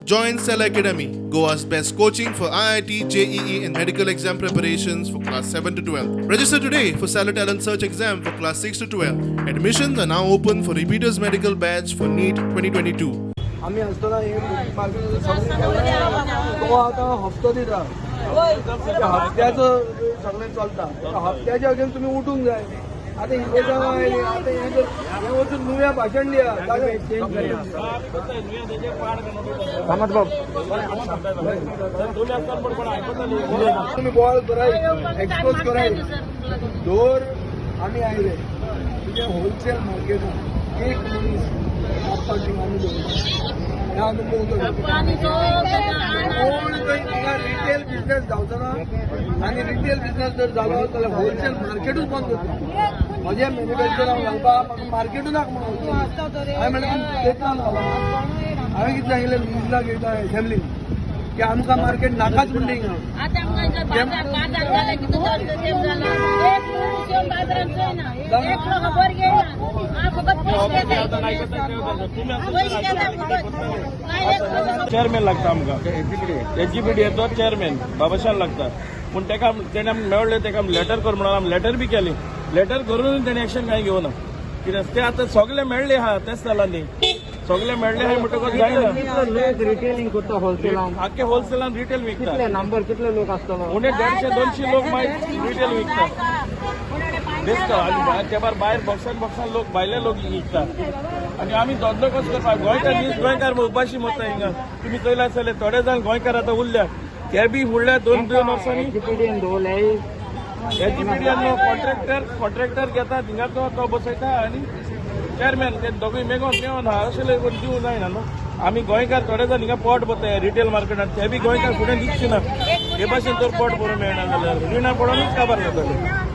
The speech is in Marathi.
Join Cell Academy, Goa's best coaching for IIT, JEE and medical exam preparations for class 7 to 12. Register today for Cell Talent Search exam for class 6 to 12. Admissions are now open for repeaters medical batch for NEET 2022. आम्ही असताना हे तो आता हप्ता दिला हप्त्याचं सगळं चालता हप्त्याच्या अगेन तुम्ही उठून जाय आता हिंदीच्या आता हे वचून नुया भाषण लिहा तुम्ही बॉल कराय एक्सपोज कराय दोर आम्ही आयले तुझ्या होलसेल मार्केटात एक मनीस रिटेल बिझनेस जावचो आणि रिटेल बिझनेस जर जालो जाल्यार होलसेल मार्केटूच बंद करता म्हज्या मॅन्युफॅक्चराक घालपाक मार्केटू नाक म्हणून हांवें म्हणलें तेतून घाला हांवें कितें सांगिल्लें न्यूजलाक येता असेंब्लीन की आमकां मार्केट नाकाच म्हणले चेअरमॅन लागता आमकां एजीपीडी येतो चेअरमॅन बाबाशान लागता पूण तेका तेणे आमकां मेळ्ळें तेका लेटर कर म्हणून आमी लेटर बी केली लेटर करून तेणे एक्शन कांय घेवना कित्याक ते आतां सगळे मेळ्ळे आहा तेच जाला न्ही सगळे मेळ्ळे आहा म्हणटकच जायना रिटेलिंग करता होलसेलान आख्खे होलसेलान रिटेल विकता कितले नंबर कितले लोक आसतलो उणे 150-200 लोक मागीर रिटेल विकता दिसता आनी त्या भायर बॉक्सान लोक भायले लोक विकता आनी आमी दोदलो कसो करपाक गोंयकार न्ही गोंयकार उपाशी मरता हिंगा तुमी चयला आसतले थोडे जाण गोंयकार आतां उरल्या ते बी फुडल्या 2-2 वर्सांनी एजीपीडीएन कॉन्ट्रॅक्टर घेता थिंगा तो बसयता आनी चेअरमॅन ते दोगूय मेळोन अशें कोण दिवं जायना न्हू आमी गोंयकार थोडे जाण हिंगा पोट भरता रिटेल मार्केटात ते बी गोंयकार फुडें दिवचे ना हे भाशेन तर पोट भरूंक मेळना जाल्यार रिणां पडोनूच काबार जातले